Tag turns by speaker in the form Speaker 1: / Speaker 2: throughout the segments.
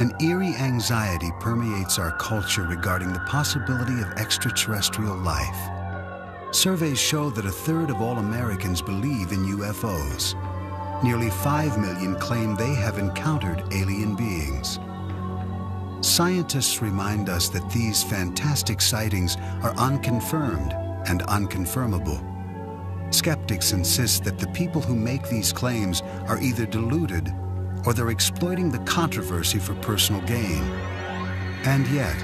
Speaker 1: An eerie anxiety permeates our culture regarding the possibility of extraterrestrial life. Surveys show that a third of all Americans believe in UFOs. Nearly 5 million claim they have encountered alien beings. Scientists remind us that these fantastic sightings are unconfirmed and unconfirmable. Skeptics insist that the people who make these claims are either deluded or they're exploiting the controversy for personal gain. And yet,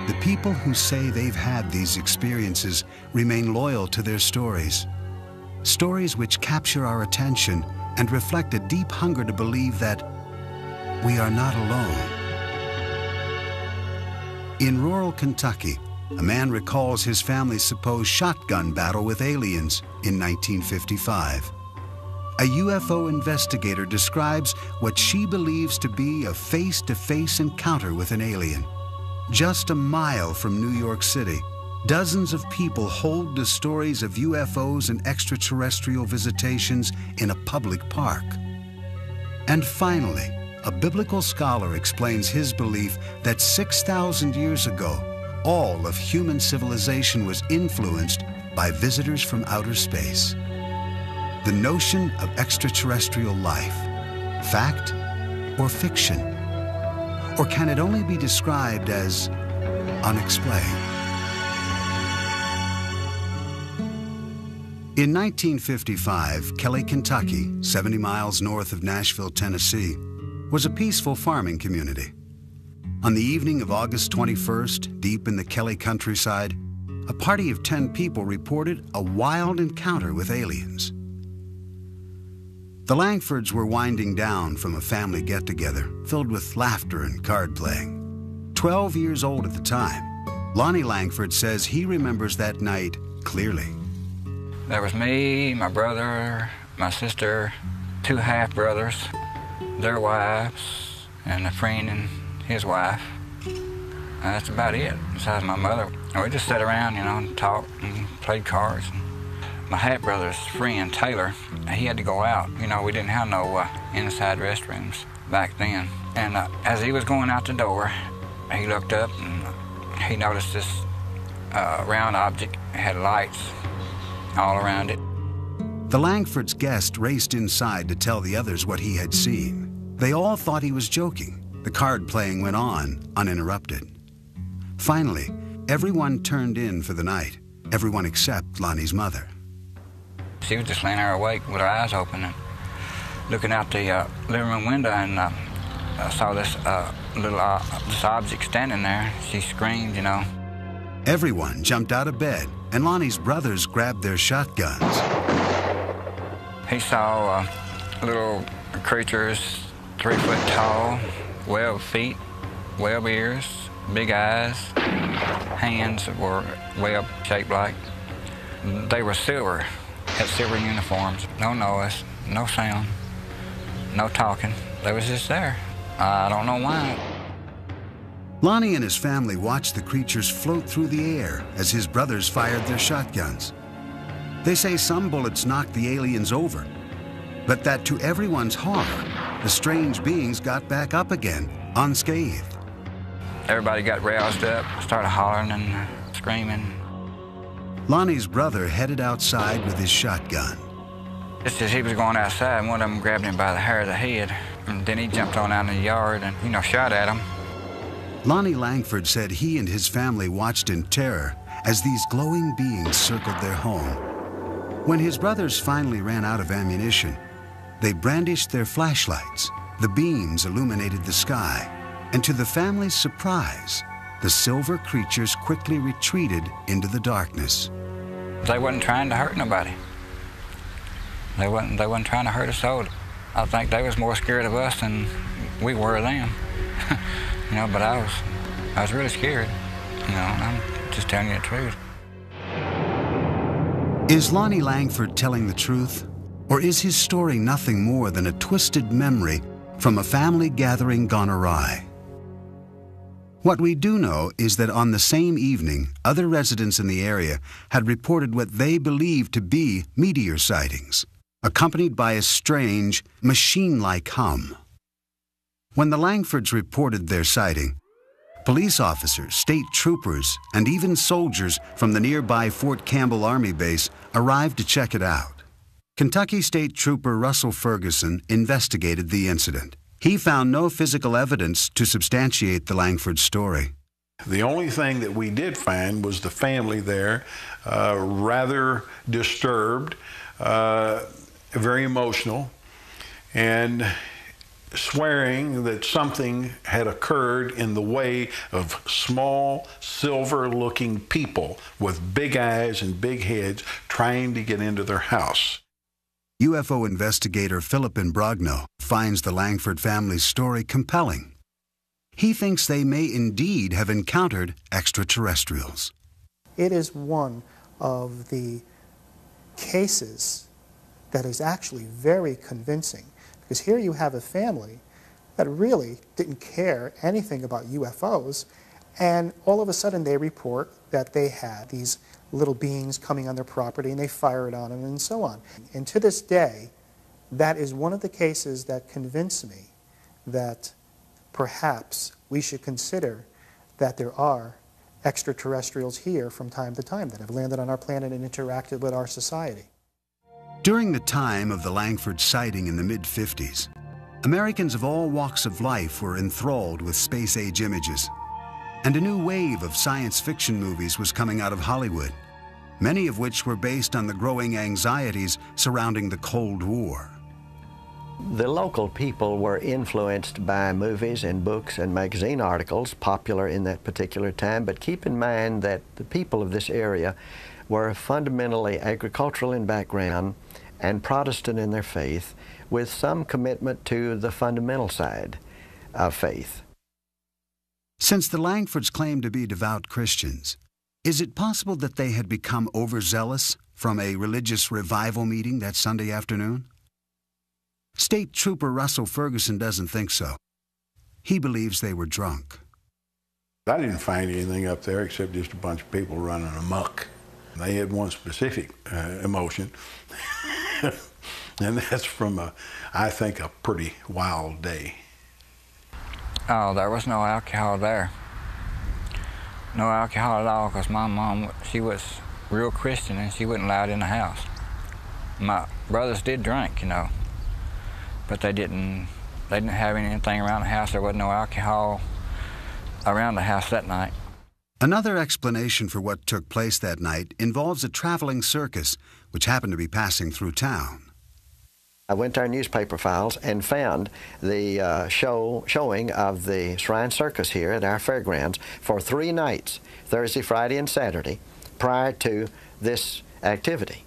Speaker 1: the people who say they've had these experiences remain loyal to their stories. Stories which capture our attention and reflect a deep hunger to believe that we are not alone. In rural Kentucky, a man recalls his family's supposed shotgun battle with aliens in 1955. A UFO investigator describes what she believes to be a face-to-face encounter with an alien. Just a mile from New York City, dozens of people hold the stories of UFOs and extraterrestrial visitations in a public park. And finally, a biblical scholar explains his belief that 6,000 years ago, all of human civilization was influenced by visitors from outer space. The notion of extraterrestrial life, fact or fiction? Or can it only be described as unexplained? In 1955, Kelly, Kentucky, 70 miles north of Nashville, Tennessee, was a peaceful farming community. On the evening of August 21st, deep in the Kelly countryside, a party of 10 people reported a wild encounter with aliens. The Langfords were winding down from a family get-together filled with laughter and card playing. 12 years old at the time, Lonnie Langford says he remembers that night clearly.
Speaker 2: There was me, my brother, my sister, 2 half-brothers, their wives, and a friend and his wife. And that's about it, besides my mother. And we just sat around, and talked and played cards. My half-brother's friend, Taylor, he had to go out. We didn't have no inside restrooms back then. And as he was going out the door, he looked up and he noticed this round object. It had lights all around it.
Speaker 1: The Langfords' guest raced inside to tell the others what he had seen. They all thought he was joking. The card playing went on, uninterrupted. Finally, everyone turned in for the night, everyone except Lonnie's mother.
Speaker 2: She was just laying there awake with her eyes open and looking out the living room window, and saw this this object standing there. She screamed,
Speaker 1: Everyone jumped out of bed, and Lonnie's brothers grabbed their shotguns.
Speaker 2: He saw little creatures 3 foot tall, webbed feet, webbed ears, big eyes, hands that were web-shaped like. They were silver, had silver uniforms, no noise, no sound, no talking. They was just there. I don't know why.
Speaker 1: Lonnie and his family watched the creatures float through the air as his brothers fired their shotguns. They say some bullets knocked the aliens over, but that to everyone's horror, the strange beings got back up again, unscathed.
Speaker 2: Everybody got roused up, started hollering and screaming.
Speaker 1: Lonnie's brother headed outside with his shotgun.
Speaker 2: Just as he was going outside, one of them grabbed him by the hair of the head, and then he jumped on out in the yard and, shot at him.
Speaker 1: Lonnie Langford said he and his family watched in terror as these glowing beings circled their home. When his brothers finally ran out of ammunition, they brandished their flashlights. The beams illuminated the sky, and to the family's surprise, the silver creatures quickly retreated into the darkness.
Speaker 2: They wasn't trying to hurt nobody. They wasn't trying to hurt us all. I think they was more scared of us than we were of them. But I was really scared. I'm just telling you the truth.
Speaker 1: Is Lonnie Langford telling the truth? Or is his story nothing more than a twisted memory from a family gathering gone awry? What we do know is that on the same evening, other residents in the area had reported what they believed to be meteor sightings, accompanied by a strange, machine-like hum. When the Langfords reported their sighting, police officers, state troopers, and even soldiers from the nearby Fort Campbell Army Base arrived to check it out. Kentucky State Trooper Russell Ferguson investigated the incident. He found no physical evidence to substantiate the Langford story.
Speaker 3: The only thing that we did find was the family there, rather disturbed, very emotional, and swearing that something had occurred in the way of small, silver-looking people with big eyes and big heads trying to get into their house.
Speaker 1: UFO investigator Philip Imbrogno finds the Langford family's story compelling. He thinks they may indeed have encountered extraterrestrials.
Speaker 4: It is one of the cases that is actually very convincing, because here you have a family that really didn't care anything about UFOs, and all of a sudden they report that they had these little beings coming on their property and they fired on them and so on. And to this day, that is one of the cases that convince me that perhaps we should consider that there are extraterrestrials here from time to time that have landed on our planet and interacted with our society.
Speaker 1: During the time of the Langford sighting in the mid-50s, Americans of all walks of life were enthralled with space-age images. And a new wave of science fiction movies was coming out of Hollywood, many of which were based on the growing anxieties surrounding the Cold War.
Speaker 5: The local people were influenced by movies and books and magazine articles popular in that particular time, but keep in mind that the people of this area were fundamentally agricultural in background and Protestant in their faith, with some commitment to the fundamental side of faith.
Speaker 1: Since the Langfords claimed to be devout Christians, is it possible that they had become overzealous from a religious revival meeting that Sunday afternoon? State Trooper Russell Ferguson doesn't think so. He believes they were drunk.
Speaker 3: I didn't find anything up there except just a bunch of people running amok. They had one specific emotion, and that's from, I think, a pretty wild day.
Speaker 2: Oh, there was no alcohol there. No alcohol at all, because my mom, she was real Christian and she wouldn't allow it in the house. My brothers did drink, you know, but they didn't have anything around the house. There wasn't no alcohol around the house that night.
Speaker 1: Another explanation for what took place that night involves a traveling circus which happened to be passing through town.
Speaker 5: I went to our newspaper files and found the showing of the Shrine Circus here at our fairgrounds for 3 nights, Thursday, Friday, and Saturday, prior to this activity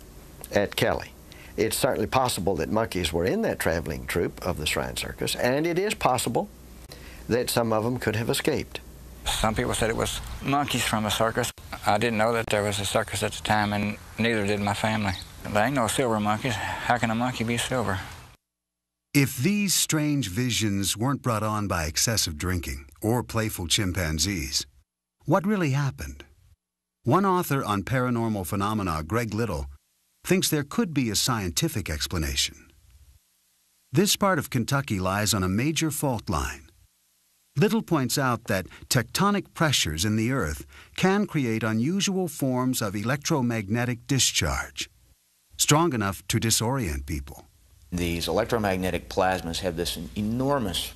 Speaker 5: at Kelly. It's certainly possible that monkeys were in that traveling troupe of the Shrine Circus, and it is possible that some of them could have escaped.
Speaker 2: Some people said it was monkeys from a circus. I didn't know that there was a circus at the time, and neither did my family. There ain't no silver monkeys. How can a monkey be silver?
Speaker 1: If these strange visions weren't brought on by excessive drinking or playful chimpanzees, what really happened? One author on paranormal phenomena, Greg Little, thinks there could be a scientific explanation. This part of Kentucky lies on a major fault line. Little points out that tectonic pressures in the earth can create unusual forms of electromagnetic discharge, strong enough to disorient people.
Speaker 6: These electromagnetic plasmas have this enormous,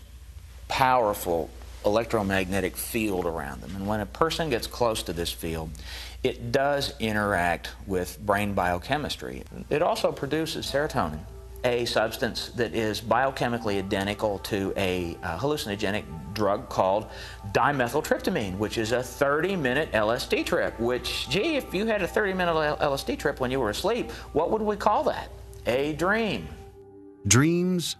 Speaker 6: powerful electromagnetic field around them. And when a person gets close to this field, it does interact with brain biochemistry. It also produces serotonin, a substance that is biochemically identical to a hallucinogenic drug called dimethyltryptamine, which is a 30-minute LSD trip, which, gee, if you had a 30-minute LSD trip when you were asleep, what would we call that? A dream.
Speaker 1: Dreams,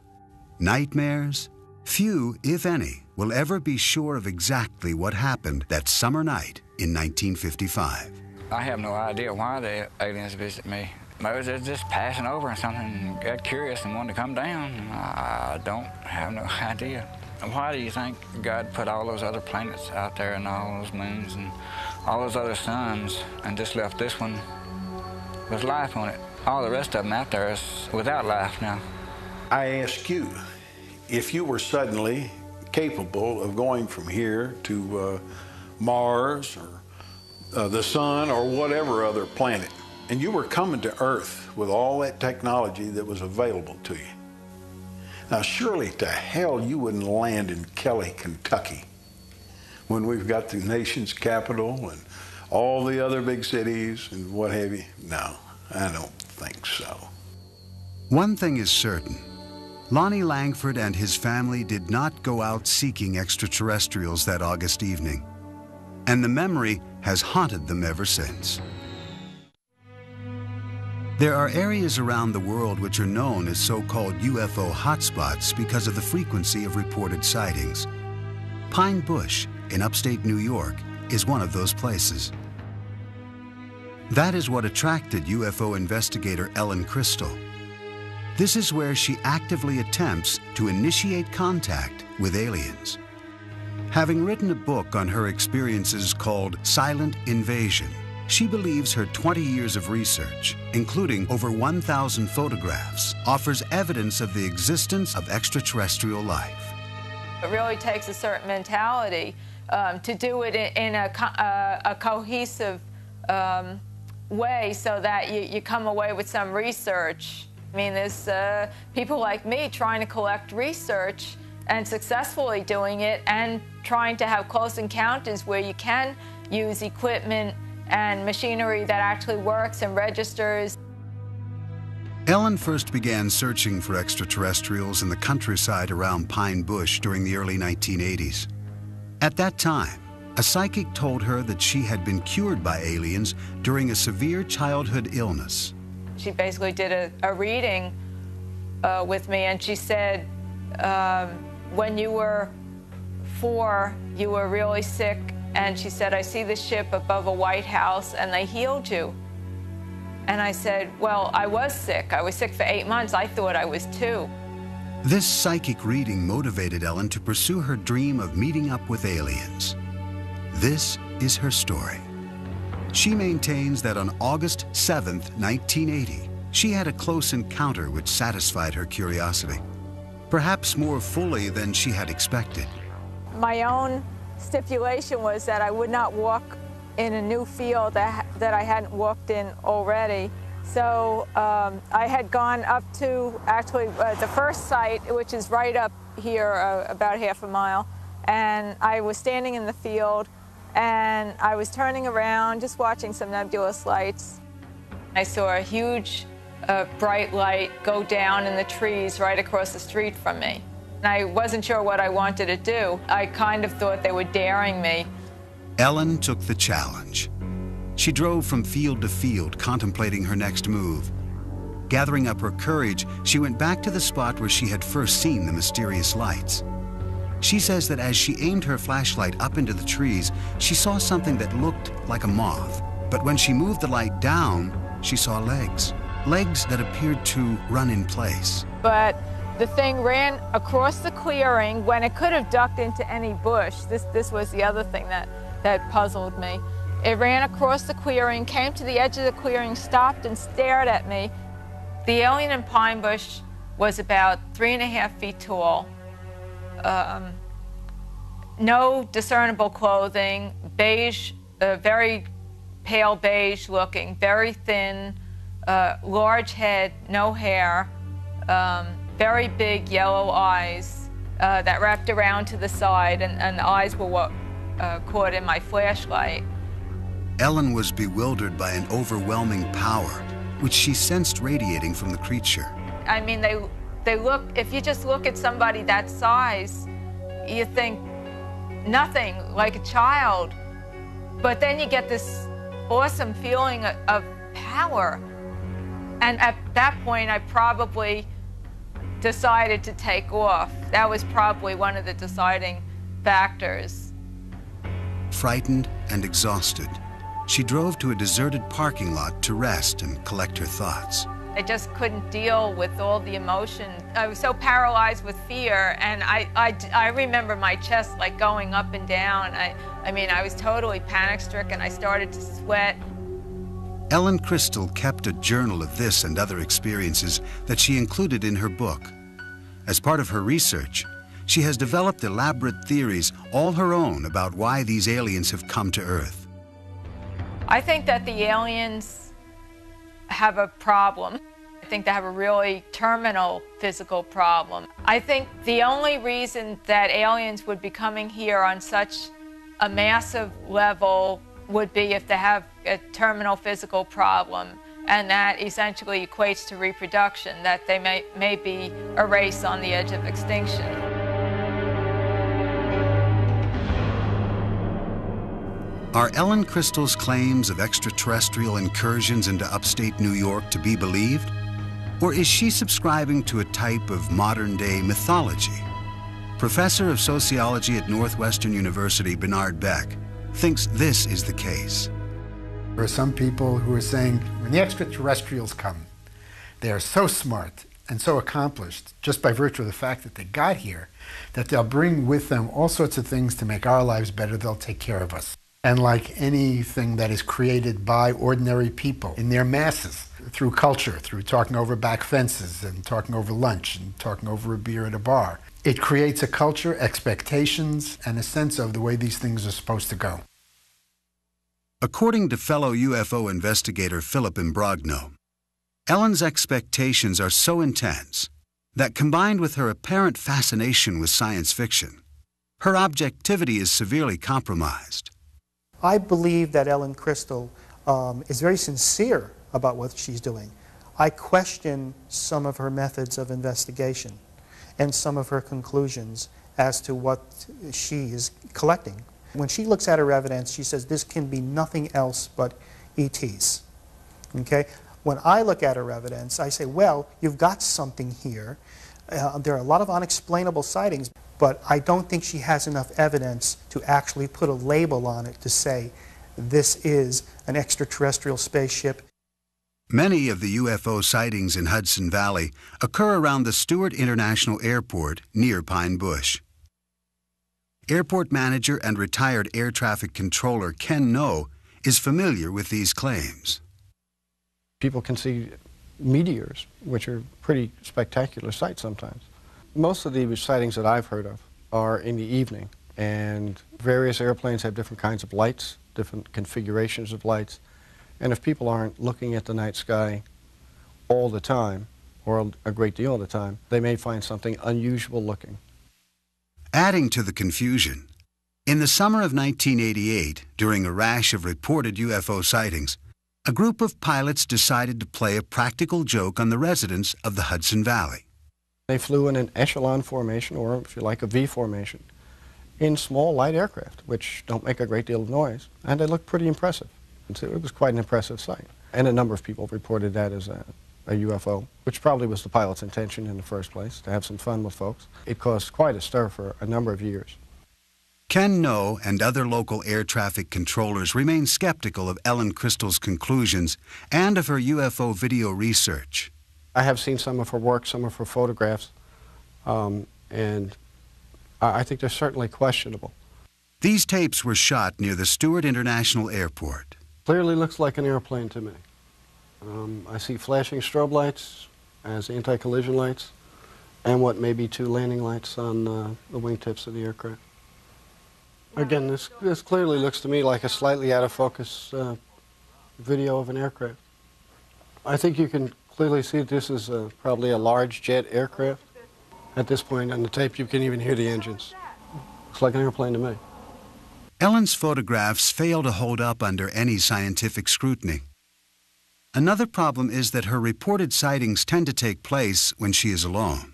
Speaker 1: nightmares, few, if any, will ever be sure of exactly what happened that summer night in 1955.
Speaker 2: I have no idea why the aliens visit me. Maybe they're just passing over and something got curious and wanted to come down. I don't have no idea. Why do you think God put all those other planets out there and all those moons and all those other suns and just left this one with life on it? All the rest of them out there is without life now.
Speaker 3: I ask you, if you were suddenly capable of going from here to Mars or the sun or whatever other planet. And you were coming to Earth with all that technology that was available to you. Now, surely to hell you wouldn't land in Kelly, Kentucky, when we've got the nation's capital and all the other big cities and what have you. No, I don't think so.
Speaker 1: One thing is certain. Lonnie Langford and his family did not go out seeking extraterrestrials that August evening. And the memory has haunted them ever since. There are areas around the world which are known as so-called UFO hotspots because of the frequency of reported sightings. Pine Bush in upstate New York is one of those places. That is what attracted UFO investigator Ellen Crystal. This is where she actively attempts to initiate contact with aliens. Having written a book on her experiences called Silent Invasion, she believes her 20 years of research, including over 1,000 photographs, offers evidence of the existence of extraterrestrial life.
Speaker 7: It really takes a certain mentality to do it in a cohesive way so that you come away with some research. I mean, there's people like me trying to collect research and successfully doing it and trying to have close encounters where you can use equipment and machinery that actually works and registers.
Speaker 1: Ellen first began searching for extraterrestrials in the countryside around Pine Bush during the early 1980s. At that time, a psychic told her that she had been cured by aliens during a severe childhood illness.
Speaker 7: She basically did a reading with me, and she said, when you were 4, you were really sick, and she said, I see the ship above a White House, and they healed you. And I said, well, I was sick. I was sick for 8 months. I thought I was 2.
Speaker 1: This psychic reading motivated Ellen to pursue her dream of meeting up with aliens. This is her story. She maintains that on August 7th, 1980, she had a close encounter which satisfied her curiosity, perhaps more fully than she had expected.
Speaker 7: My own stipulation was that I would not walk in a new field that I hadn't walked in already. So I had gone up to actually the first site, which is right up here, about half a mile, and I was standing in the field, and I was turning around, just watching some nebulous lights. I saw a huge bright light go down in the trees right across the street from me. And I wasn't sure what I wanted to do. I kind of thought they were daring me.
Speaker 1: Ellen took the challenge. She drove from field to field, contemplating her next move. Gathering up her courage, she went back to the spot where she had first seen the mysterious lights. She says that as she aimed her flashlight up into the trees, she saw something that looked like a moth. But when she moved the light down, she saw legs. Legs that appeared to run in place.
Speaker 7: But the thing ran across the clearing when it could have ducked into any bush. This was the other thing that puzzled me. It ran across the clearing, came to the edge of the clearing, stopped and stared at me. The alien in Pine Bush was about 3.5 feet tall. No discernible clothing, beige, very pale beige looking, very thin, large head, no hair, very big yellow eyes that wrapped around to the side, and the eyes were what caught in my flashlight.
Speaker 1: Ellen was bewildered by an overwhelming power, which she sensed radiating from the creature.
Speaker 7: I mean, they look, if you just look at somebody that size, you think nothing, like a child. But then you get this awesome feeling of power. And at that point, I probably decided to take off. That was probably one of the deciding factors.
Speaker 1: Frightened and exhausted, she drove to a deserted parking lot to rest and collect her thoughts.
Speaker 7: I just couldn't deal with all the emotion. I was so paralyzed with fear, and I remember my chest like going up and down. I mean, I was totally panic-stricken. I started to sweat.
Speaker 1: Ellen Crystal kept a journal of this and other experiences that she included in her book. As part of her research, she has developed elaborate theories all her own about why these aliens have come to Earth.
Speaker 7: I think that the aliens have a problem. I think they have a really terminal physical problem. I think the only reason that aliens would be coming here on such a massive level would be if they have a terminal physical problem, and that essentially equates to reproduction, that they may be a race on the edge of extinction.
Speaker 1: Are Ellen Crystal's claims of extraterrestrial incursions into upstate New York to be believed? Or is she subscribing to a type of modern-day mythology? Professor of Sociology at Northwestern University, Bernard Beck, thinks this is the case.
Speaker 8: There are some people who are saying when the extraterrestrials come, they are so smart and so accomplished just by virtue of the fact that they got here, that they'll bring with them all sorts of things to make our lives better. They'll take care of us. And like anything that is created by ordinary people in their masses, through culture, through talking over back fences and talking over lunch and talking over a beer at a bar, it creates a culture, expectations, and a sense of the way these things are supposed to go.
Speaker 1: According to fellow UFO investigator Philip Imbrogno, Ellen's expectations are so intense that, combined with her apparent fascination with science fiction, her objectivity is severely compromised.
Speaker 4: I believe that Ellen Crystal is very sincere about what she's doing. I question some of her methods of investigation and some of her conclusions as to what she is collecting. When she looks at her evidence, she says this can be nothing else but ETs. Okay? When I look at her evidence, I say, well, you've got something here. There are a lot of unexplainable sightings, but I don't think she has enough evidence to actually put a label on it to say this is an extraterrestrial spaceship.
Speaker 1: Many of the UFO sightings in Hudson Valley occur around the Stewart International Airport near Pine Bush. Airport manager and retired air traffic controller Ken No is familiar with these claims.
Speaker 9: People can see meteors, which are pretty spectacular sights sometimes. Most of the sightings that I've heard of are in the evening, and various airplanes have different kinds of lights, different configurations of lights, and if people aren't looking at the night sky all the time, or a great deal of the time, they may find something unusual looking.
Speaker 1: Adding to the confusion, in the summer of 1988, during a rash of reported UFO sightings, a group of pilots decided to play a practical joke on the residents of the Hudson Valley.
Speaker 9: They flew in an echelon formation, or if you like, a V formation, in small light aircraft, which don't make a great deal of noise, and they looked pretty impressive. And so it was quite an impressive sight. And a number of people reported that as a UFO, which probably was the pilot's intention in the first place, to have some fun with folks. It caused quite a stir for a number of years.
Speaker 1: Ken No and other local air traffic controllers remain skeptical of Ellen Crystal's conclusions and of her UFO video research.
Speaker 9: I have seen some of her work, some of her photographs, and I think they're certainly questionable.
Speaker 1: These tapes were shot near the Stewart International Airport.
Speaker 9: Clearly looks like an airplane to me. I see flashing strobe lights as anti-collision lights, and what may be two landing lights on the wingtips of the aircraft. Again, this clearly looks to me like a slightly out of focus video of an aircraft. I think you can clearly see that this is probably a large jet aircraft. At this point on the tape, you can even hear the engines. Looks like an airplane to me.
Speaker 1: Ellen's photographs fail to hold up under any scientific scrutiny. Another problem is that her reported sightings tend to take place when she is alone.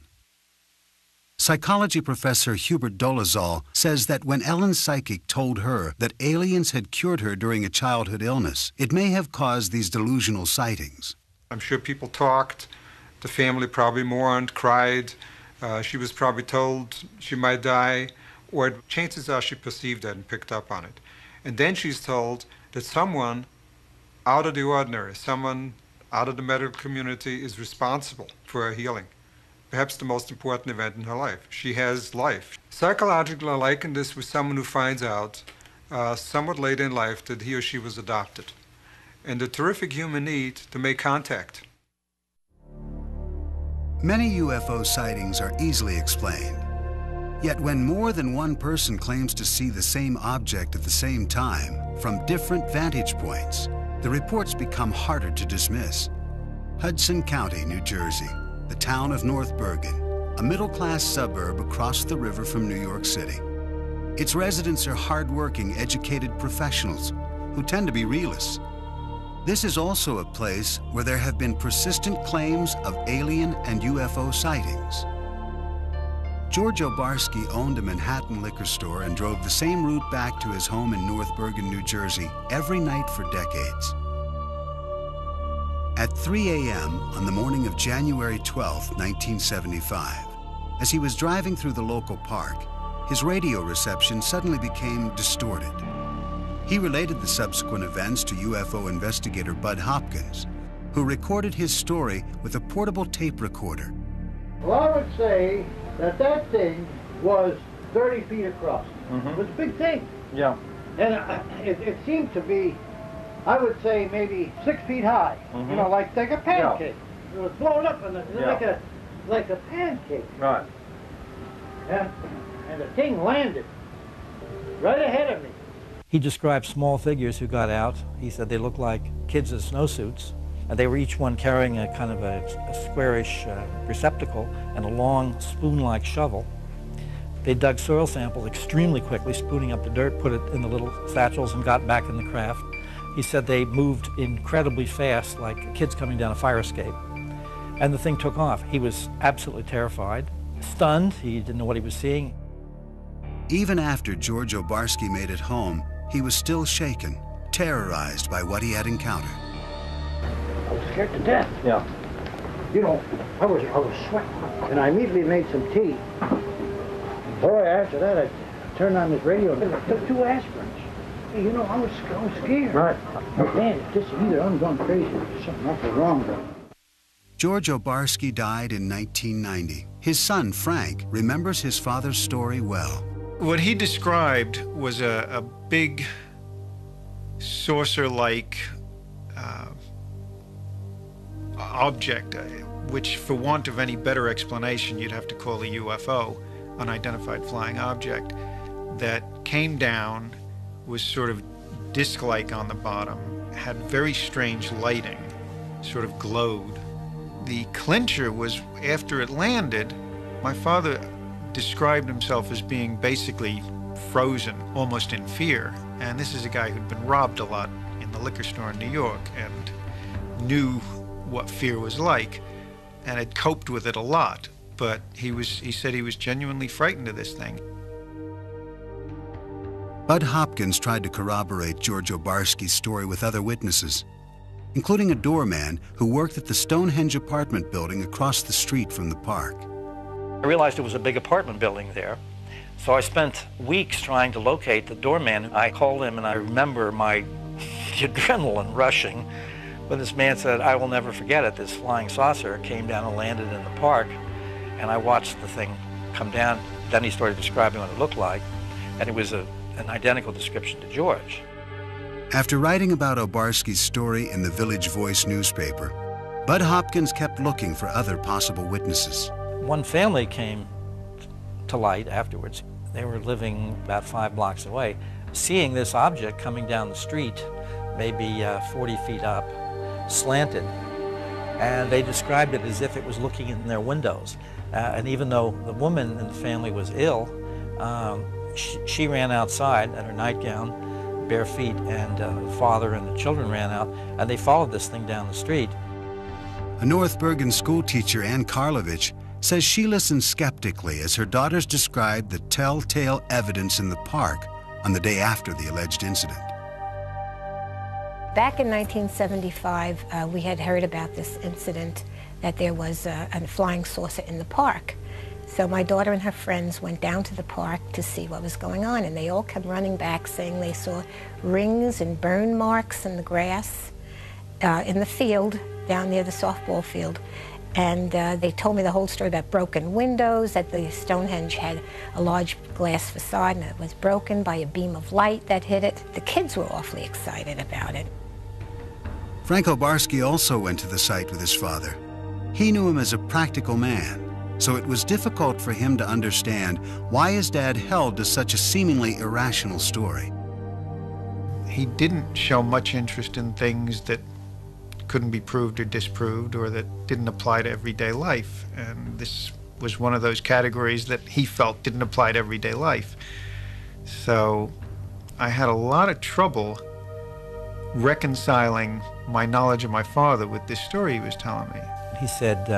Speaker 1: Psychology professor Hubert Dolezal says that when Ellen's psychic told her that aliens had cured her during a childhood illness, it may have caused these delusional sightings.
Speaker 10: I'm sure people talked. The family probably mourned, cried. She was probably told she might die, or chances are she perceived that and picked up on it. And then she's told that someone out of the ordinary, someone out of the medical community is responsible for her healing. Perhaps the most important event in her life. She has life. Psychologically, I liken this with someone who finds out somewhat late in life that he or she was adopted, and the terrific human need to make contact.
Speaker 1: Many UFO sightings are easily explained. Yet when more than one person claims to see the same object at the same time from different vantage points, the reports become harder to dismiss. Hudson County, New Jersey, the town of North Bergen, a middle-class suburb across the river from New York City. Its residents are hard-working, educated professionals who tend to be realists. This is also a place where there have been persistent claims of alien and UFO sightings. George Obarski owned a Manhattan liquor store and drove the same route back to his home in North Bergen, New Jersey, every night for decades. At 3 a.m. on the morning of January 12, 1975, as he was driving through the local park, his radio reception suddenly became distorted. He related the subsequent events to UFO investigator Bud Hopkins, who recorded his story with a portable tape recorder.
Speaker 11: Well, I would say that thing was 30 feet across. It was a big thing.
Speaker 12: Yeah.
Speaker 11: And it seemed to be, I would say, maybe 6 feet high. You know, like a pancake. Yeah. It was blown up and like a pancake.
Speaker 12: Right.
Speaker 11: And the thing landed right ahead of me.
Speaker 12: He described small figures who got out. He said they looked like kids in snowsuits. And they were each one carrying a kind of a squarish receptacle and a long spoon-like shovel. They dug soil samples extremely quickly, spooning up the dirt, put it in the little satchels, and got back in the craft. He said they moved incredibly fast, like kids coming down a fire escape. And the thing took off. He was absolutely terrified, stunned. He didn't know what he was seeing.
Speaker 1: Even after George Obarski made it home, he was still shaken, terrorized by what he had encountered.
Speaker 11: I was scared to death.
Speaker 12: Yeah.
Speaker 11: You know, I was sweating, and I immediately made some tea. Boy, after that, I turned on this radio and I took 2 aspirins. You know, I was scared.
Speaker 12: Right.
Speaker 11: But man, just either I'm going crazy or something awful wrong though.
Speaker 1: George Obarski died in 1990. His son, Frank, remembers his father's story well.
Speaker 13: What he described was a big saucer-like object, which, for want of any better explanation, you'd have to call a UFO, unidentified flying object, that came down, was sort of disc-like on the bottom, had very strange lighting, sort of glowed. The clincher was, after it landed, my father described himself as being basically frozen, almost in fear. And this is a guy who'd been robbed a lot in the liquor store in New York and knew what fear was like and had coped with it a lot. But he said he was genuinely frightened of this thing.
Speaker 1: Bud Hopkins tried to corroborate George Obarski's story with other witnesses, including a doorman who worked at the Stonehenge apartment building across the street from the park.
Speaker 12: I realized it was a big apartment building there, so I spent weeks trying to locate the doorman. I called him, and I remember my adrenaline rushing when this man said, "I will never forget it. This flying saucer came down and landed in the park," and I watched the thing come down. Then he started describing what it looked like, and it was an identical description to George.
Speaker 1: After writing about Obarski's story in the Village Voice newspaper, Bud Hopkins kept looking for other possible witnesses.
Speaker 12: One family came to light afterwards. They were living about 5 blocks away, seeing this object coming down the street, maybe 40 feet up, slanted. And they described it as if it was looking in their windows. And even though the woman in the family was ill, she ran outside in her nightgown, bare feet, and the father and the children ran out, and they followed this thing down the street.
Speaker 1: A North Bergen school teacher, Ann Karlovich, says she listened skeptically as her daughters described the telltale evidence in the park on the day after the alleged incident.
Speaker 14: Back in 1975, we had heard about this incident that there was a flying saucer in the park. So my daughter and her friends went down to the park to see what was going on, and they all came running back saying they saw rings and burn marks in the grass in the field down near the softball field. And they told me the whole story about broken windows, that the Stonehenge had a large glass facade and it was broken by a beam of light that hit it. The kids were awfully excited about it.
Speaker 1: Frank Obarski also went to the site with his father. He knew him as a practical man, so it was difficult for him to understand why his dad held to such a seemingly irrational story.
Speaker 13: He didn't show much interest in things that couldn't be proved or disproved, or that didn't apply to everyday life. And this was one of those categories that he felt didn't apply to everyday life. So I had a lot of trouble reconciling my knowledge of my father with this story he was telling me.
Speaker 12: He said,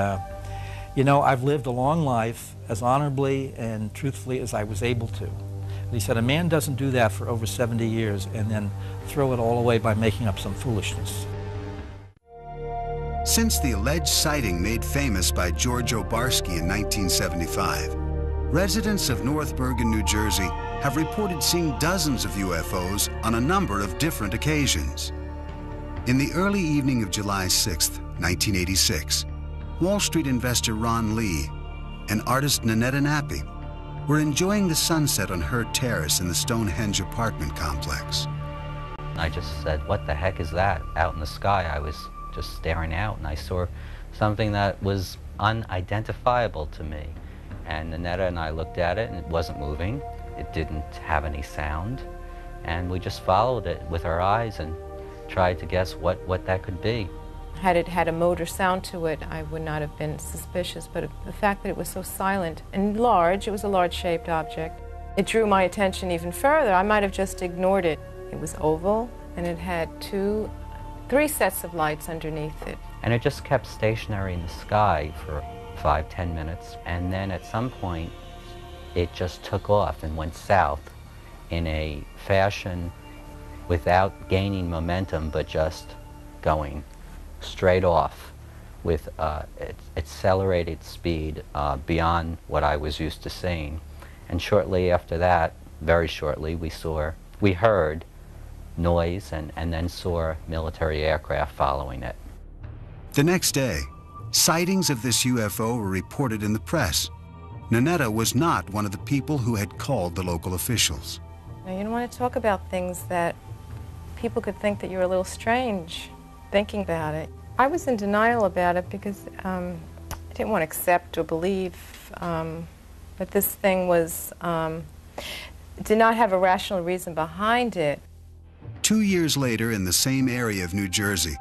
Speaker 12: you know, I've lived a long life as honorably and truthfully as I was able to. And he said, a man doesn't do that for over 70 years and then throw it all away by making up some foolishness.
Speaker 1: Since the alleged sighting made famous by George Obarski in 1975, residents of North Bergen, New Jersey have reported seeing dozens of UFOs on a number of different occasions. In the early evening of July 6, 1986, Wall Street investor Ron Lee and artist Nanetta Nappy were enjoying the sunset on Hurd Terrace in the Stonehenge apartment complex.
Speaker 15: I just said, what the heck is that out in the sky? I was just staring out and I saw something that was unidentifiable to me. And Nanetta and I looked at it and it wasn't moving. It didn't have any sound. And we just followed it with our eyes and tried to guess what that could be.
Speaker 16: Had it had a motor sound to it, I would not have been suspicious, but the fact that it was so silent and large, it was a large-shaped object, it drew my attention even further. I might have just ignored it. It was oval, and it had three sets of lights underneath it.
Speaker 15: And it just kept stationary in the sky for 5-10 minutes, and then at some point, it just took off and went south in a fashion without gaining momentum, but just going straight off with accelerated speed beyond what I was used to seeing. And shortly after that, very shortly, we heard noise and then saw military aircraft following it.
Speaker 1: The next day, sightings of this UFO were reported in the press. Nanetta was not one of the people who had called the local officials.
Speaker 16: Now, you don't want to talk about things that people could think that you're a little strange thinking about it. I was in denial about it because I didn't want to accept or believe that this thing did not have a rational reason behind it.
Speaker 1: 2 years later, in the same area of New Jersey,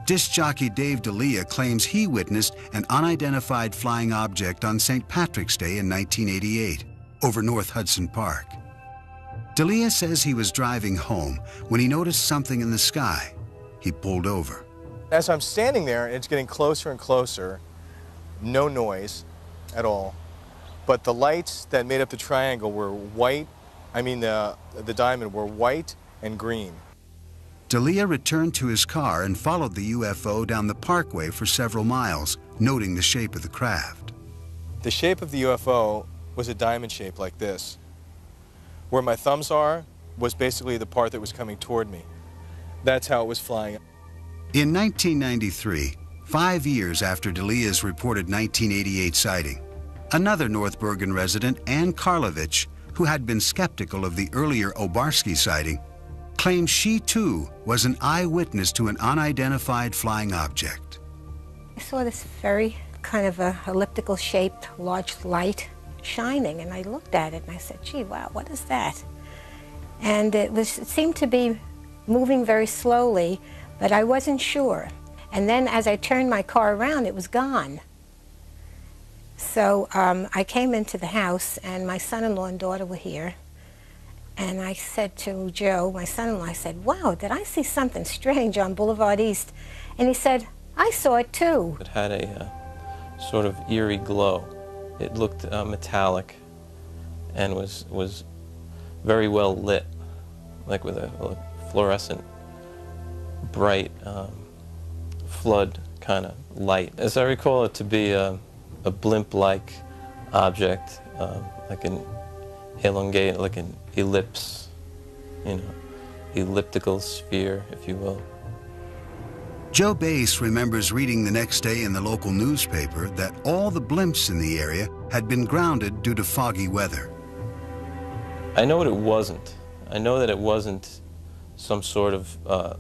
Speaker 1: disc jockey Dave D'Elia claims he witnessed an unidentified flying object on St. Patrick's Day in 1988 over North Hudson Park. D'Elia says he was driving home when he noticed something in the sky. He pulled over.
Speaker 17: As I'm standing there, it's getting closer and closer, no noise at all, but the lights that made up the triangle were white, the diamond were white and green.
Speaker 1: D'Elia returned to his car and followed the UFO down the parkway for several miles, noting the shape of the craft.
Speaker 17: The shape of the UFO was a diamond shape like this. Where my thumbs are was basically the part that was coming toward me. That's how it was flying.
Speaker 1: In 1993, 5 years after D'Elia's reported 1988 sighting, another North Bergen resident, Ann Karlovich, who had been skeptical of the earlier Obarski sighting, claimed she too was an eyewitness to an unidentified flying object.
Speaker 14: I saw this very kind of a elliptical shaped large light shining, and I looked at it and I said, gee, wow, what is that? And it seemed to be moving very slowly, but I wasn't sure. And then as I turned my car around, it was gone. So I came into the house, and my son-in-law and daughter were here. And I said to Joe, my son-in-law, I said, wow, did I see something strange on Boulevard East? And he said, I saw it too.
Speaker 18: It had a sort of eerie glow. It looked metallic and was very well lit, like with a fluorescent, bright flood kind of light. As I recall it to be a blimp-like object, like an elongate, like an ellipse, elliptical sphere, if you will.
Speaker 1: Joe Bass remembers reading the next day in the local newspaper that all the blimps in the area had been grounded due to foggy weather.
Speaker 18: I know what it wasn't. I know that it wasn't some sort of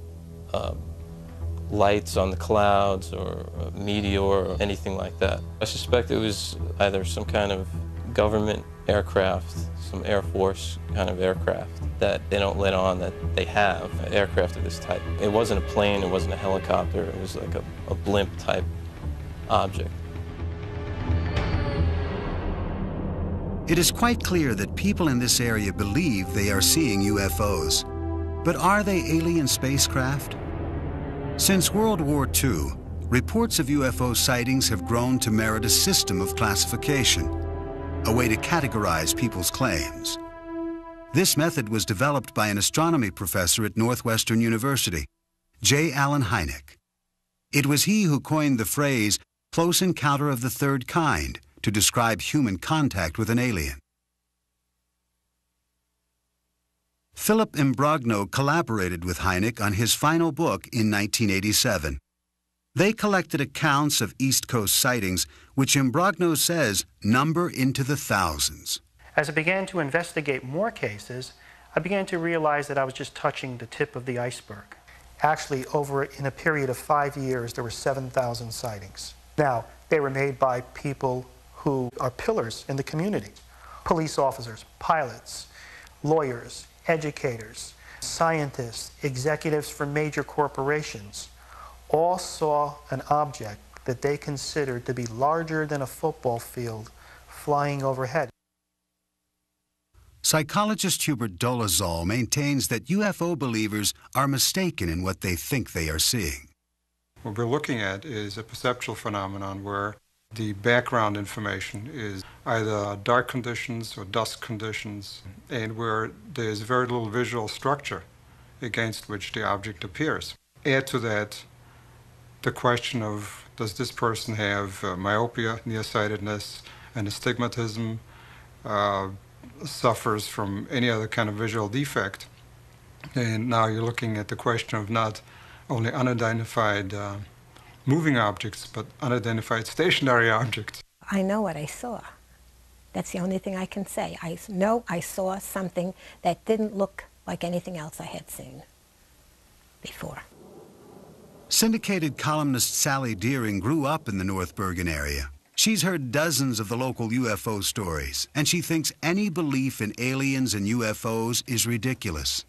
Speaker 18: lights on the clouds or a meteor or anything like that. I suspect it was either some kind of government aircraft, some Air Force kind of aircraft that they don't let on that they have aircraft of this type. It wasn't a plane, it wasn't a helicopter, it was like a blimp type object.
Speaker 1: It is quite clear that people in this area believe they are seeing UFOs. But are they alien spacecraft? Since World War II, reports of UFO sightings have grown to merit a system of classification, a way to categorize people's claims. This method was developed by an astronomy professor at Northwestern University, J. Allen Hynek. It was he who coined the phrase close encounter of the third kind to describe human contact with an alien. Philip Imbrogno collaborated with Hynek on his final book in 1987. They collected accounts of East Coast sightings, which Imbrogno says number into the thousands.
Speaker 4: As I began to investigate more cases, I began to realize that I was just touching the tip of the iceberg. Actually, in a period of 5 years, there were 7,000 sightings. Now, they were made by people who are pillars in the community. Police officers, pilots, lawyers, educators, scientists, executives from major corporations, all saw an object that they considered to be larger than a football field flying overhead.
Speaker 1: Psychologist Hubert Dolezal maintains that UFO believers are mistaken in what they think they are seeing.
Speaker 10: What we're looking at is a perceptual phenomenon where the background information is either dark conditions or dusk conditions, and where there's very little visual structure against which the object appears. Add to that the question of, does this person have myopia, nearsightedness, and astigmatism, suffers from any other kind of visual defect? And now you're looking at the question of not only unidentified moving objects, but unidentified stationary objects.
Speaker 14: I know what I saw. That's the only thing I can say. I know I saw something that didn't look like anything else I had seen before.
Speaker 1: Syndicated columnist Sally Deering grew up in the North Bergen area. She's heard dozens of the local UFO stories, and she thinks any belief in aliens and UFOs is ridiculous.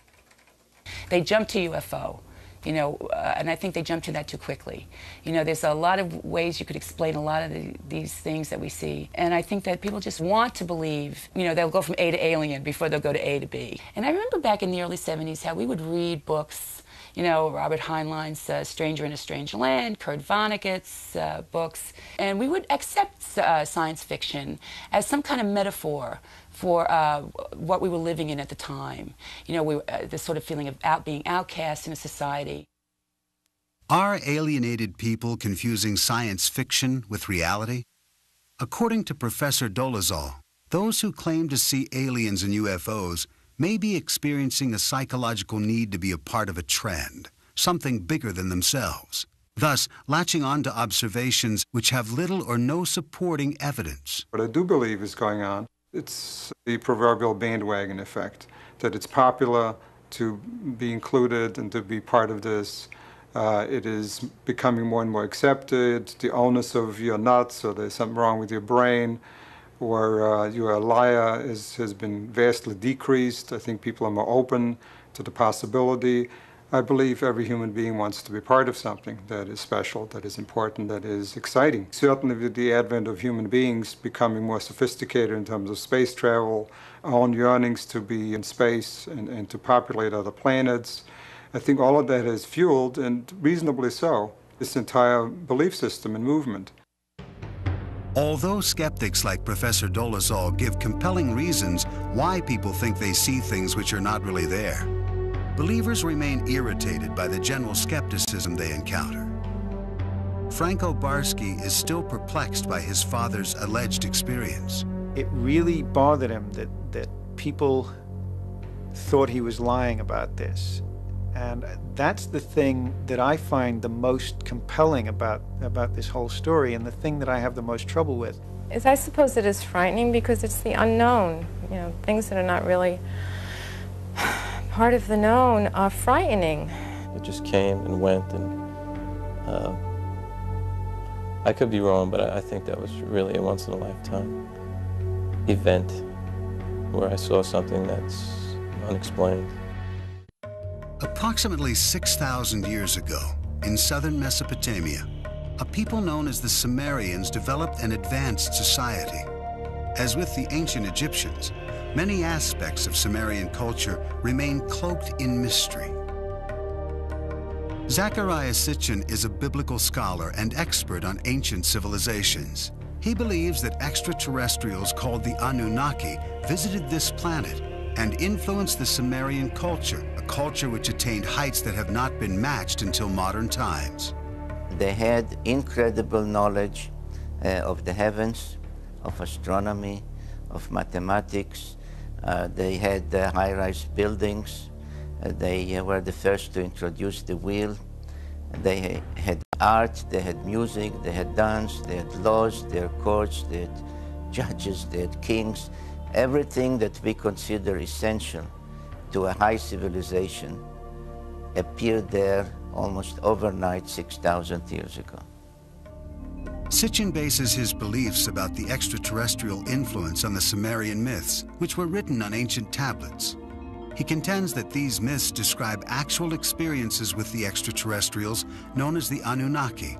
Speaker 19: They jump to UFO. And I think they jump to that too quickly. There's a lot of ways you could explain a lot of these things that we see. And I think that people just want to believe, they'll go from A to alien before they'll go to A to B. And I remember back in the early 70s how we would read books, Robert Heinlein's Stranger in a Strange Land, Kurt Vonnegut's books, and we would accept science fiction as some kind of metaphor for what we were living in at the time. This sort of feeling of being outcast in a society.
Speaker 1: Are alienated people confusing science fiction with reality? According to Professor Dolezal, those who claim to see aliens and UFOs may be experiencing a psychological need to be a part of a trend, something bigger than themselves, thus latching on to observations which have little or no supporting evidence.
Speaker 10: What I do believe is going on, it's the proverbial bandwagon effect, that it's popular to be included and to be part of this. It is becoming more and more accepted. The onus of you're nuts, or there's something wrong with your brain, or you're a liar has been vastly decreased. I think people are more open to the possibility. I believe every human being wants to be part of something that is special, that is important, that is exciting. Certainly with the advent of human beings becoming more sophisticated in terms of space travel, our own yearnings to be in space and to populate other planets, I think all of that has fueled, and reasonably so, this entire belief system and movement.
Speaker 1: Although skeptics like Professor Dolezal give compelling reasons why people think they see things which are not really there, believers remain irritated by the general skepticism they encounter. Franco Barsky is still perplexed by his father's alleged experience.
Speaker 13: It really bothered him that people thought he was lying about this. And that's the thing that I find the most compelling about this whole story, and the thing that I have the most trouble with.
Speaker 16: I suppose it is frightening because it's the unknown. Things that are not really part of the known are frightening.
Speaker 18: It just came and went, and I could be wrong, but I think that was really a once-in-a-lifetime event where I saw something that's unexplained.
Speaker 1: Approximately 6,000 years ago, in southern Mesopotamia, a people known as the Sumerians developed an advanced society. As with the ancient Egyptians, many aspects of Sumerian culture remain cloaked in mystery. Zecharia Sitchin is a biblical scholar and expert on ancient civilizations. He believes that extraterrestrials called the Anunnaki visited this planet and influenced the Sumerian culture, a culture which attained heights that have not been matched until modern times.
Speaker 20: They had incredible knowledge of the heavens, of astronomy, of mathematics. They had high-rise buildings. They were the first to introduce the wheel. They had art, they had music, they had dance, they had laws, they had courts, they had judges, they had kings. Everything that we consider essential to a high civilization appeared there almost overnight 6,000 years ago.
Speaker 1: Sitchin bases his beliefs about the extraterrestrial influence on the Sumerian myths, which were written on ancient tablets. He contends that these myths describe actual experiences with the extraterrestrials known as the Anunnaki.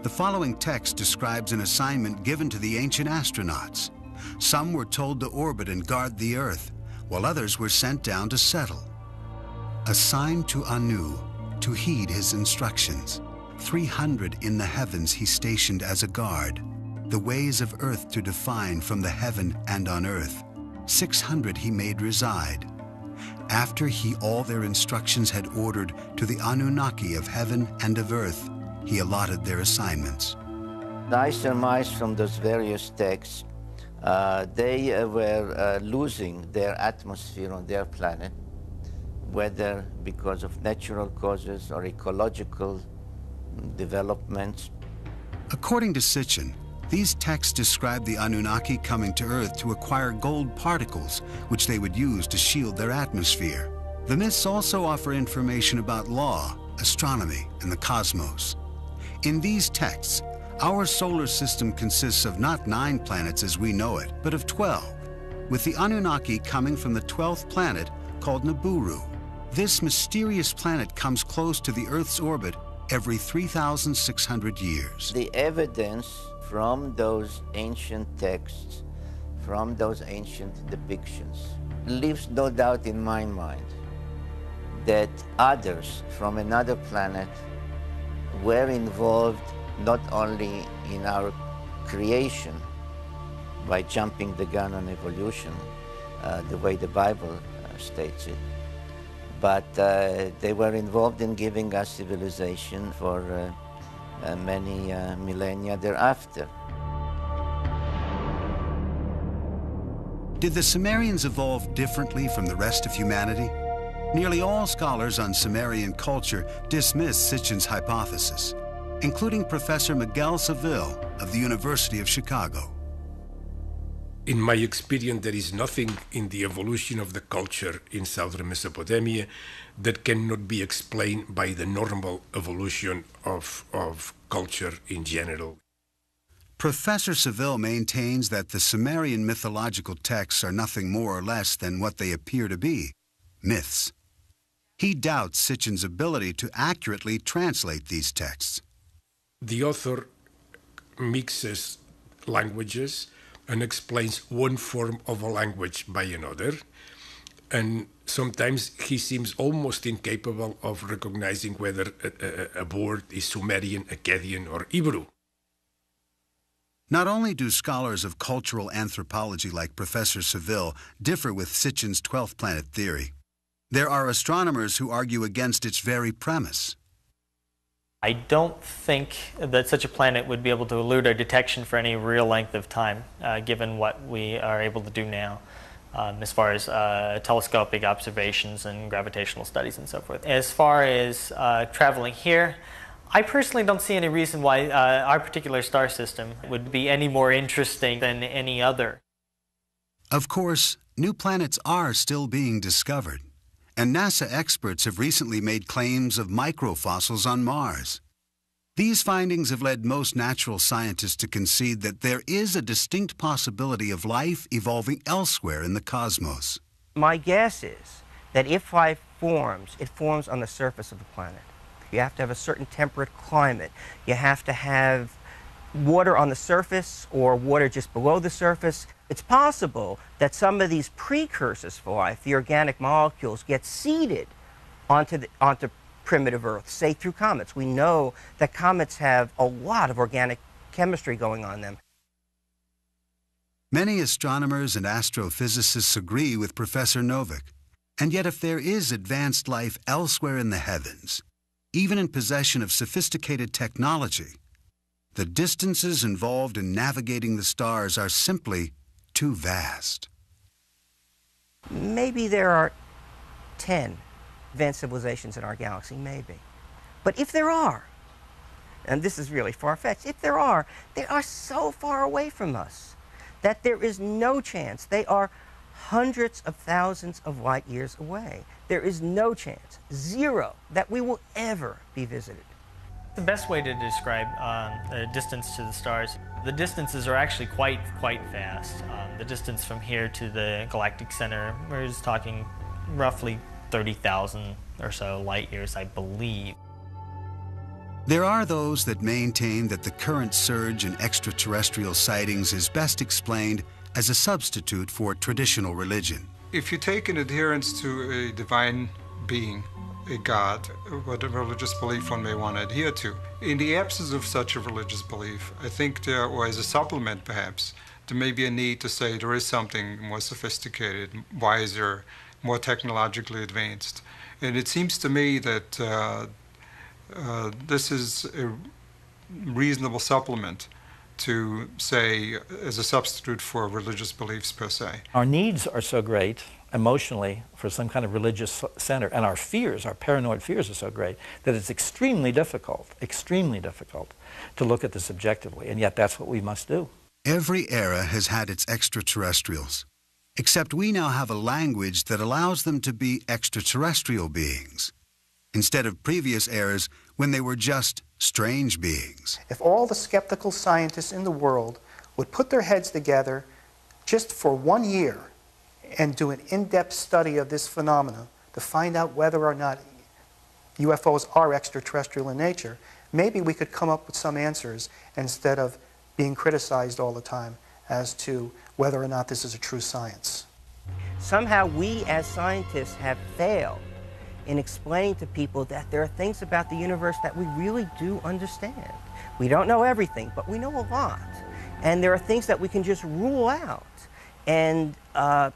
Speaker 1: The following text describes an assignment given to the ancient astronauts. Some were told to orbit and guard the Earth, while others were sent down to settle. Assigned to Anu, to heed his instructions. 300 in the heavens he stationed as a guard, the ways of earth to define from the heaven and on earth. 600 he made reside. After he all their instructions had ordered to the Anunnaki of heaven and of earth, he allotted their assignments.
Speaker 20: I surmise from those various texts, they were losing their atmosphere on their planet, whether because of natural causes or ecological developments.
Speaker 1: According to Sitchin, these texts describe the Anunnaki coming to Earth to acquire gold particles, which they would use to shield their atmosphere. The myths also offer information about law, astronomy, and the cosmos. In these texts, our solar system consists of not 9 planets as we know it, but of 12, with the Anunnaki coming from the 12th planet called Nibiru. This mysterious planet comes close to the Earth's orbit every 3,600 years.
Speaker 20: The evidence from those ancient texts, from those ancient depictions, leaves no doubt in my mind that others from another planet were involved not only in our creation by jumping the gun on evolution, the way the Bible states it, but they were involved in giving us civilization for many millennia thereafter.
Speaker 1: Did the Sumerians evolve differently from the rest of humanity? Nearly all scholars on Sumerian culture dismiss Sitchin's hypothesis, including Professor Miguel Seville of the University of Chicago.
Speaker 21: In my experience, there is nothing in the evolution of the culture in southern Mesopotamia that cannot be explained by the normal evolution of culture in general.
Speaker 1: Professor Seville maintains that the Sumerian mythological texts are nothing more or less than what they appear to be, myths. He doubts Sitchin's ability to accurately translate these texts.
Speaker 21: The author mixes languages and explains one form of a language by another, and sometimes he seems almost incapable of recognizing whether a word is Sumerian, Akkadian, or Hebrew.
Speaker 1: Not only do scholars of cultural anthropology like Professor Seville differ with Sitchin's 12th planet theory, there are astronomers who argue against its very premise.
Speaker 22: I don't think that such a planet would be able to elude our detection for any real length of time, given what we are able to do now, as far as telescopic observations and gravitational studies and so forth. As far as traveling here, I personally don't see any reason why our particular star system would be any more interesting than any other.
Speaker 1: Of course, new planets are still being discovered, and NASA experts have recently made claims of microfossils on Mars. These findings have led most natural scientists to concede that there is a distinct possibility of life evolving elsewhere in the cosmos.
Speaker 5: My guess is that if life forms, it forms on the surface of the planet. You have to have a certain temperate climate. You have to have water on the surface or water just below the surface. It's possible that some of these precursors for life, the organic molecules, get seeded onto primitive Earth, say through comets. We know that comets have a lot of organic chemistry going on them.
Speaker 1: Many astronomers and astrophysicists agree with Professor Novick. And yet if there is advanced life elsewhere in the heavens, even in possession of sophisticated technology, the distances involved in navigating the stars are simply too vast.
Speaker 5: Maybe there are 10 advanced civilizations in our galaxy, maybe. But if there are, and this is really far-fetched, if there are, they are so far away from us that there is no chance. They are hundreds of thousands of light years away. There is no chance, zero, that we will ever be visited.
Speaker 22: The best way to describe the distance to the stars, the distances are actually quite vast. The distance from here to the galactic center, we're just talking roughly 30,000 or so light years, I believe.
Speaker 1: There are those that maintain that the current surge in extraterrestrial sightings is best explained as a substitute for traditional religion.
Speaker 10: If you take an adherence to a divine being, a god, what a religious belief one may want to adhere to, in the absence of such a religious belief, I think there, or as a supplement perhaps, there may be a need to say there is something more sophisticated, wiser, more technologically advanced. And it seems to me that this is a reasonable supplement to say as a substitute for religious beliefs per se.
Speaker 12: Our needs are so great emotionally for some kind of religious center, and our fears, our paranoid fears are so great that it's extremely difficult to look at this objectively, and yet that's what we must do.
Speaker 1: Every era has had its extraterrestrials, except we now have a language that allows them to be extraterrestrial beings, instead of previous eras when they were just strange beings.
Speaker 4: If all the skeptical scientists in the world would put their heads together just for 1 year and do an in-depth study of this phenomena to find out whether or not UFOs are extraterrestrial in nature, maybe we could come up with some answers instead of being criticized all the time as to whether or not this is a true science.
Speaker 5: Somehow we as scientists have failed in explaining to people that there are things about the universe that we really do understand. We don't know everything, but we know a lot. And there are things that we can just rule out. And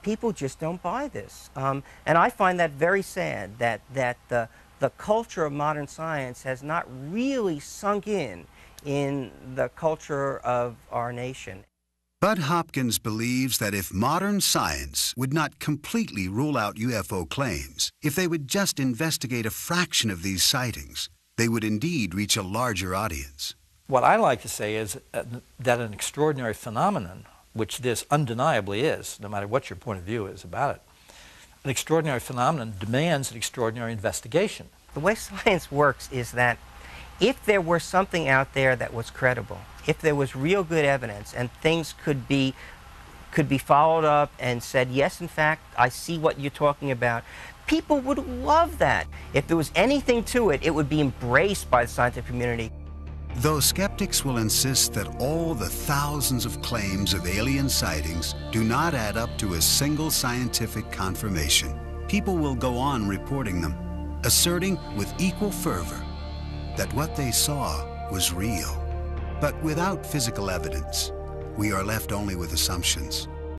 Speaker 5: people just don't buy this. And I find that very sad, that the culture of modern science has not really sunk in the culture of our nation.
Speaker 1: Bud Hopkins believes that if modern science would not completely rule out UFO claims, if they would just investigate a fraction of these sightings, they would indeed reach a larger audience.
Speaker 12: What I like to say is that an extraordinary phenomenon, which this undeniably is, no matter what your point of view is about it, an extraordinary phenomenon demands an extraordinary investigation.
Speaker 5: The way science works is that if there were something out there that was credible, if there was real good evidence and things could be followed up and said, yes, in fact, I see what you're talking about, people would love that. If there was anything to it, it would be embraced by the scientific community.
Speaker 1: Though skeptics will insist that all the thousands of claims of alien sightings do not add up to a single scientific confirmation, people will go on reporting them, asserting with equal fervor that what they saw was real. But without physical evidence, we are left only with assumptions.